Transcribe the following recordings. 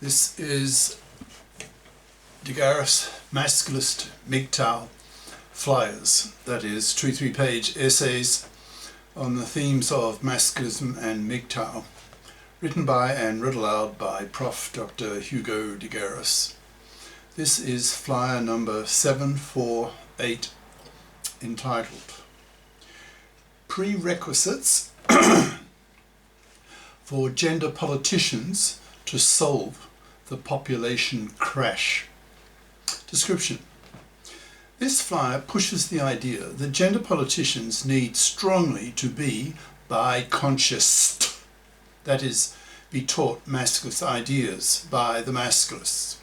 This is Garis Masculist MGTOW flyers, that is 2-3 page essays on the themes of masculism and MGTOW, written by and read aloud by Prof. Dr. Hugo de Garis. This is flyer number 748, entitled Prerequisites for Gender Politicians to Solve the Population Crash. Description. This flyer pushes the idea that gender politicians need strongly to be biconscioused, that is, be taught masculist ideas by the masculists,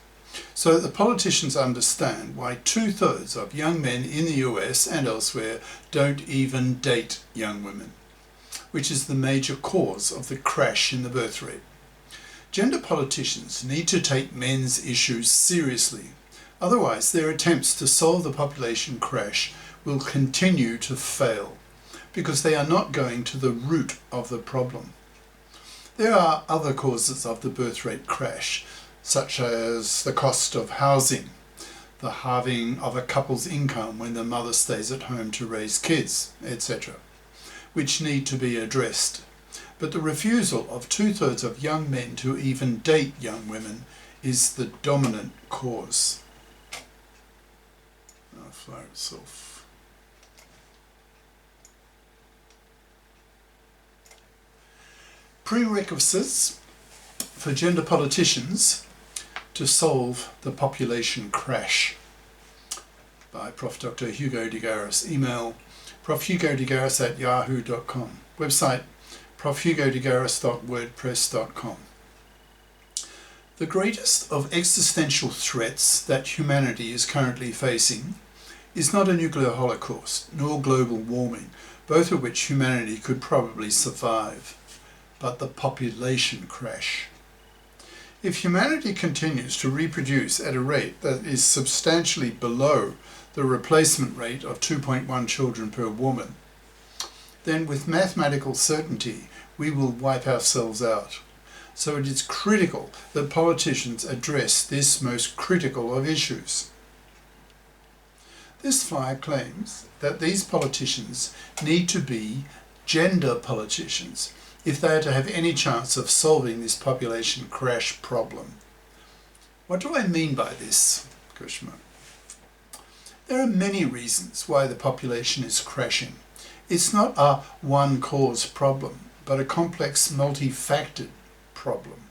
so that the politicians understand why 2/3 of young men in the US and elsewhere don't even date young women, which is the major cause of the crash in the birth rate. Gender politicians need to take men's issues seriously. Otherwise, their attempts to solve the population crash will continue to fail, because they are not going to the root of the problem. There are other causes of the birth rate crash, such as the cost of housing, the halving of a couple's income when the mother stays at home to raise kids, etc., which need to be addressed. But the refusal of 2/3 of young men to even date young women is the dominant cause. Flyer itself. Prerequisites for gender politicians to solve the population crash, by Prof. Dr. Hugo de Garis. Email profhugodegaris@yahoo.com. Website profhugodegaris.wordpress.com. The greatest of existential threats that humanity is currently facing is not a nuclear holocaust nor global warming, both of which humanity could probably survive, but the population crash. If humanity continues to reproduce at a rate that is substantially below the replacement rate of 2.1 children per woman, then with mathematical certainty we will wipe ourselves out. So it is critical that politicians address this most critical of issues. This flyer claims that these politicians need to be gender politicians if they are to have any chance of solving this population crash problem. What do I mean by this? There are many reasons why the population is crashing. It's not a one-cause problem, but a complex, multi-factored problem.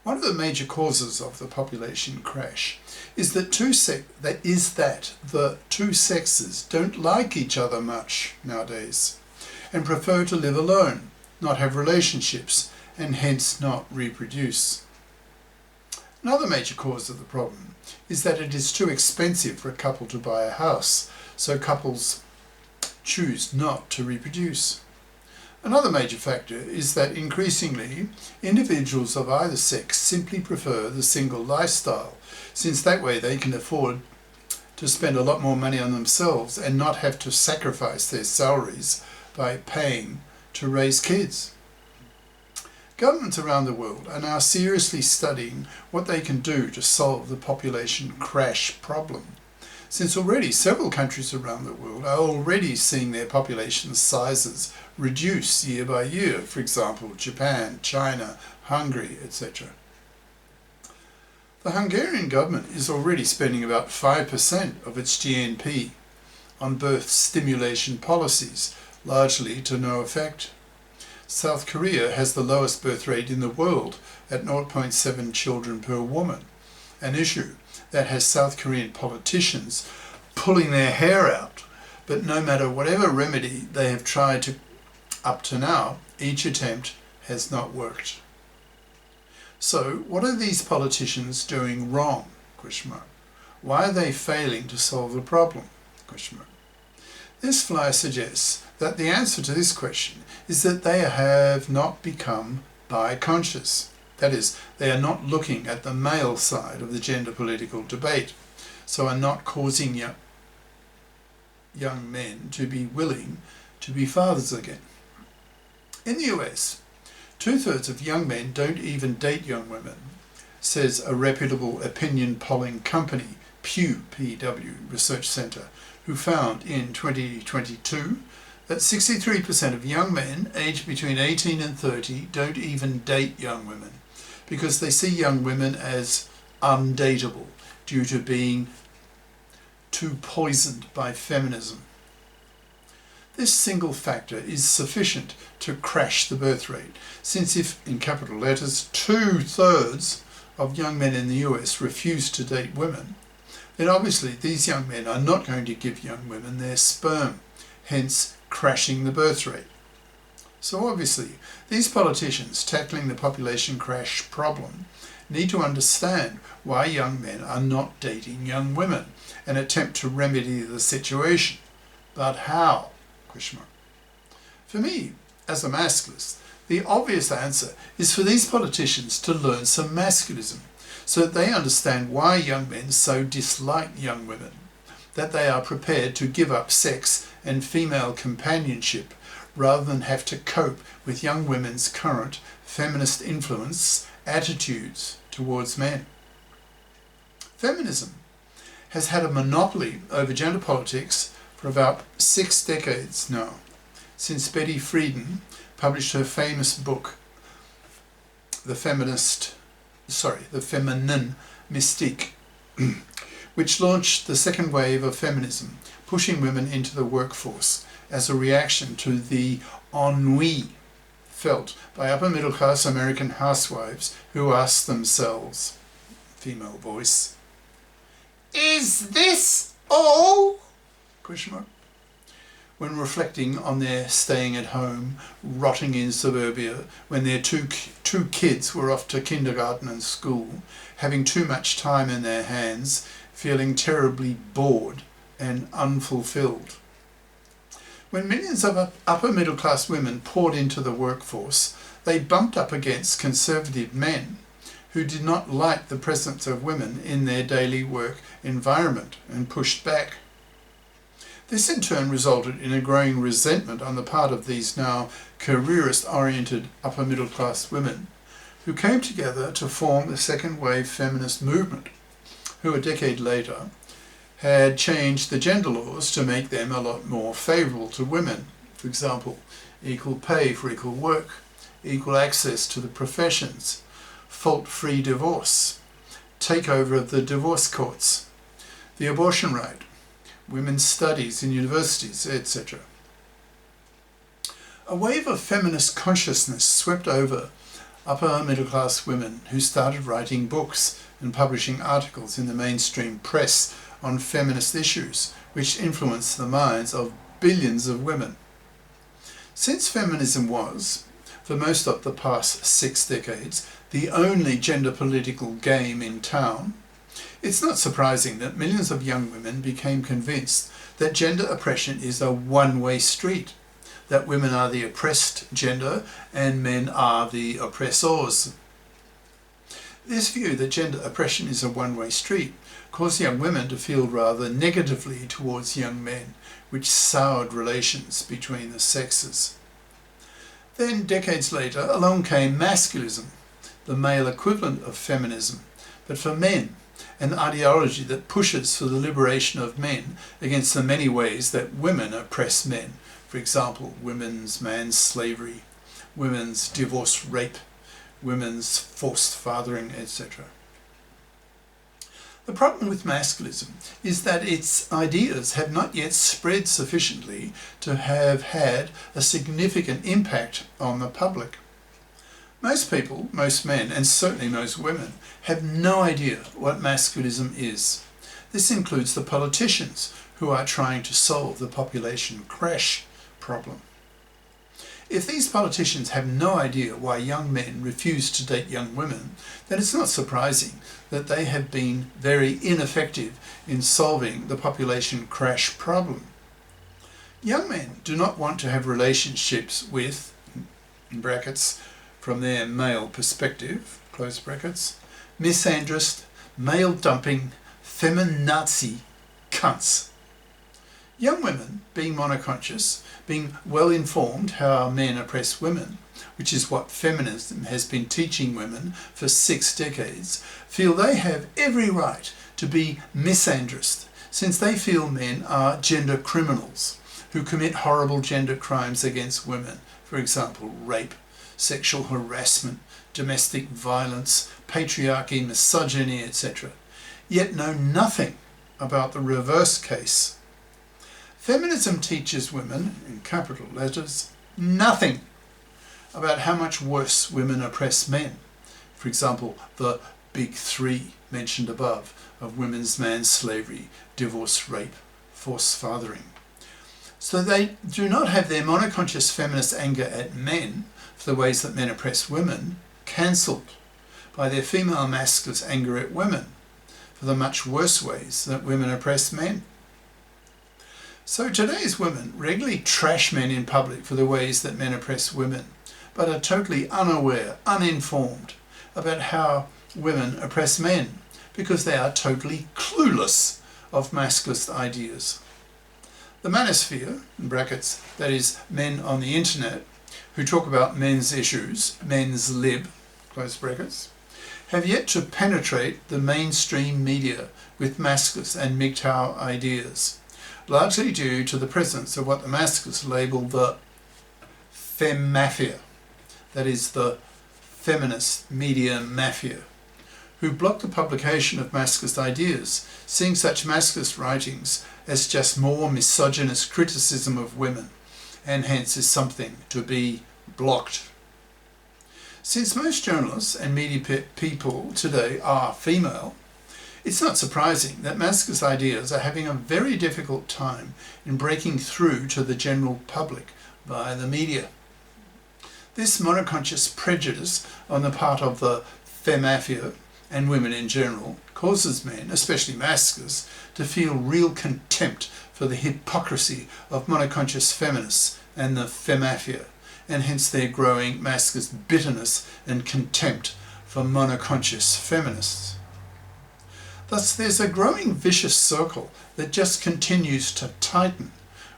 One of the major causes of the population crash is that the two sexes don't like each other much nowadays and prefer to live alone, not have relationships, and hence not reproduce. Another major cause of the problem is that it is too expensive for a couple to buy a house, so couples choose not to reproduce. Another major factor is that increasingly individuals of either sex simply prefer the single lifestyle, since that way they can afford to spend a lot more money on themselves and not have to sacrifice their salaries by paying to raise kids. Governments around the world are now seriously studying what they can do to solve the population crash problem, since already several countries around the world are already seeing their population sizes reduce year by year, for example Japan, China, Hungary, etc. The Hungarian government is already spending about 5% of its GNP on birth stimulation policies, largely to no effect. South Korea has the lowest birth rate in the world at 0.7 children per woman, an issue that has South Korean politicians pulling their hair out, but no matter whatever remedy they have tried up to now, each attempt has not worked. So what are these politicians doing wrong? Why are they failing to solve the problem? This flyer suggests that the answer to this question is that they have not become biconscious. That is, they are not looking at the male side of the gender political debate, so are not causing young men to be willing to be fathers again. In the US, 2/3 of young men don't even date young women, says a reputable opinion polling company, Pew, P-W, Research Centre, who found in 2022 that 63% of young men aged between 18 and 30 don't even date young women because they see young women as undateable due to being too poisoned by feminism. This single factor is sufficient to crash the birth rate, since if, in capital letters, 2/3 of young men in the US refuse to date women, then obviously these young men are not going to give young women their sperm, hence crashing the birth rate. So obviously, these politicians tackling the population crash problem need to understand why young men are not dating young women and attempt to remedy the situation. But how? For me, as a masculist, the obvious answer is for these politicians to learn some masculism so that they understand why young men so dislike young women, that they are prepared to give up sex and female companionship rather than have to cope with young women's current feminist influence attitudes towards men. Feminism has had a monopoly over gender politics for about 6 decades now, since Betty Friedan published her famous book, The Feminine Mystique, which launched the second wave of feminism, pushing women into the workforce as a reaction to the ennui felt by upper middle class American housewives who asked themselves, female voice, "Is this all?" When reflecting on their staying at home, rotting in suburbia, when their two kids were off to kindergarten and school, having too much time in their hands, feeling terribly bored and unfulfilled. When millions of upper middle class women poured into the workforce, they bumped up against conservative men who did not like the presence of women in their daily work environment and pushed back. This in turn resulted in a growing resentment on the part of these now careerist-oriented upper middle class women who came together to form the second wave feminist movement, who a decade later had changed the gender laws to make them a lot more favourable to women. For example, equal pay for equal work, equal access to the professions, fault-free divorce, takeover of the divorce courts, the abortion right, women's studies in universities, etc. A wave of feminist consciousness swept over upper middle class women who started writing books and publishing articles in the mainstream press on feminist issues, which influenced the minds of billions of women. Since feminism was, for most of the past 6 decades, the only gender political game in town, it's not surprising that millions of young women became convinced that gender oppression is a one-way street, that women are the oppressed gender and men are the oppressors. This view that gender oppression is a one-way street caused young women to feel rather negatively towards young men, which soured relations between the sexes. Then, decades later, along came masculism, the male equivalent of feminism, but for men, an ideology that pushes for the liberation of men against the many ways that women oppress men. For example, women's manslavery, women's divorce rape, women's forced fathering, etc. The problem with masculism is that its ideas have not yet spread sufficiently to have had a significant impact on the public. Most people, most men, and certainly most women, have no idea what masculism is. This includes the politicians who are trying to solve the population crash problem. If these politicians have no idea why young men refuse to date young women, then it's not surprising that they have been very ineffective in solving the population crash problem. Young men do not want to have relationships with, in brackets, from their male perspective, close brackets, misandrist, male-dumping, feminazi cunts. Young women, being monoconscious, being well informed how men oppress women, which is what feminism has been teaching women for 6 decades, feel they have every right to be misandrist, since they feel men are gender criminals who commit horrible gender crimes against women, for example, rape, sexual harassment, domestic violence, patriarchy, misogyny, etc., yet know nothing about the reverse case. Feminism teaches women, in capital letters, nothing about how much worse women oppress men. For example, the big 3 mentioned above of women's manslavery, divorce, rape, forced fathering. So they do not have their monoconscious feminist anger at men for the ways that men oppress women cancelled by their female masculist anger at women for the much worse ways that women oppress men. So today's women regularly trash men in public for the ways that men oppress women, but are totally unaware, uninformed about how women oppress men, because they are totally clueless of masculist ideas. The manosphere, in brackets, that is, men on the internet, who talk about men's issues, men's lib, close brackets, have yet to penetrate the mainstream media with masculist and MGTOW ideas, largely due to the presence of what the masculists label the fem mafia, that is, the feminist media mafia, who block the publication of masculist ideas, seeing such masculist writings as just more misogynist criticism of women, and hence is something to be blocked. Since most journalists and media people today are female, it's not surprising that masculist ideas are having a very difficult time in breaking through to the general public via the media. This monoconscious prejudice on the part of the femmafia and women in general causes men, especially masculists, to feel real contempt for the hypocrisy of monoconscious feminists and the femmafia, and hence their growing masculist bitterness and contempt for monoconscious feminists. Thus there's a growing vicious circle that just continues to tighten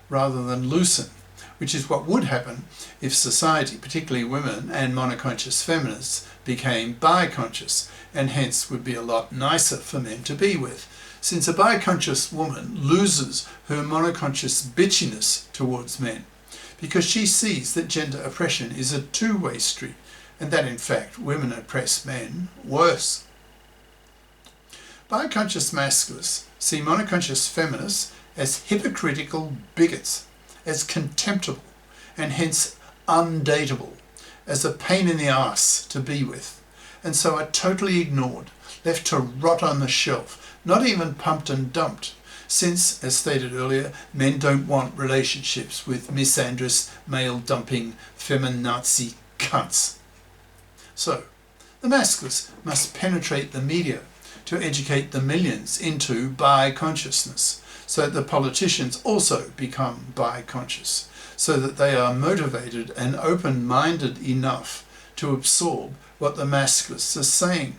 rather than loosen, which is what would happen if society, particularly women and monoconscious feminists, became biconscious, and hence would be a lot nicer for men to be with, since a biconscious woman loses her monoconscious bitchiness towards men, because she sees that gender oppression is a two-way street, and that in fact women oppress men worse. Biconscious masculists see monoconscious feminists as hypocritical bigots, as contemptible, and hence undateable, as a pain in the arse to be with, and so are totally ignored, left to rot on the shelf, not even pumped and dumped, since, as stated earlier, men don't want relationships with misandrous, male-dumping, feminazi cunts. So, the masculists must penetrate the media to educate the millions into bi-consciousness, so that the politicians also become bi-conscious, so that they are motivated and open-minded enough to absorb what the masculists are saying.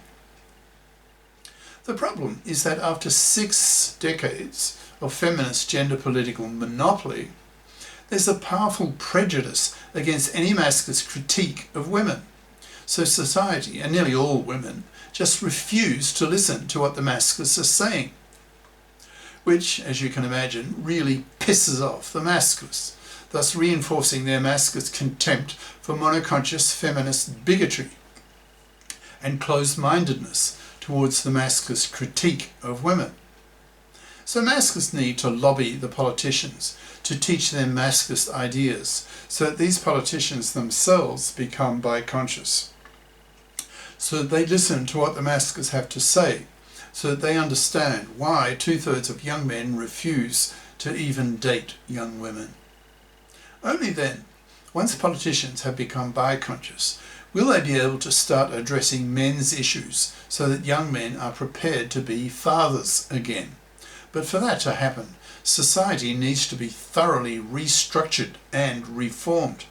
The problem is that after 6 decades of feminist gender political monopoly, there's a powerful prejudice against any masculist critique of women. So society, and nearly all women, just refuse to listen to what the masculists are saying, which, as you can imagine, really pisses off the masculists, thus reinforcing their masculist contempt for monoconscious feminist bigotry and closed-mindedness towards the masculist critique of women. So masculists need to lobby the politicians to teach them masculist ideas, so that these politicians themselves become biconscious, so that they listen to what the masculists have to say, so that they understand why 2/3 of young men refuse to even date young women. Only then, once politicians have become biconscious, will they be able to start addressing men's issues so that young men are prepared to be fathers again. But for that to happen, society needs to be thoroughly restructured and reformed.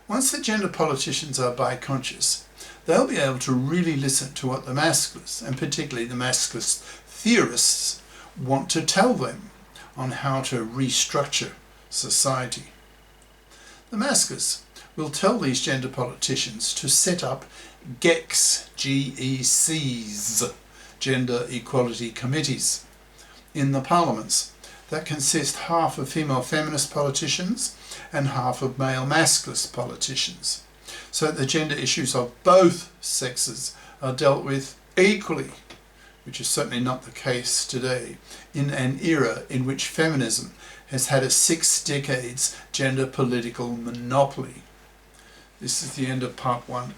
Once the gender politicians are biconscious, they'll be able to really listen to what the masculists, and particularly the masculist theorists, want to tell them, on how to restructure society. The Masculists will tell these gender politicians to set up GECs, G-E-Cs, gender equality committees, in the parliaments that consist half of female feminist politicians and half of male masculist politicians, so that the gender issues of both sexes are dealt with equally, which is certainly not the case today, in an era in which feminism has had a 6 decades gender political monopoly. This is the end of part 1.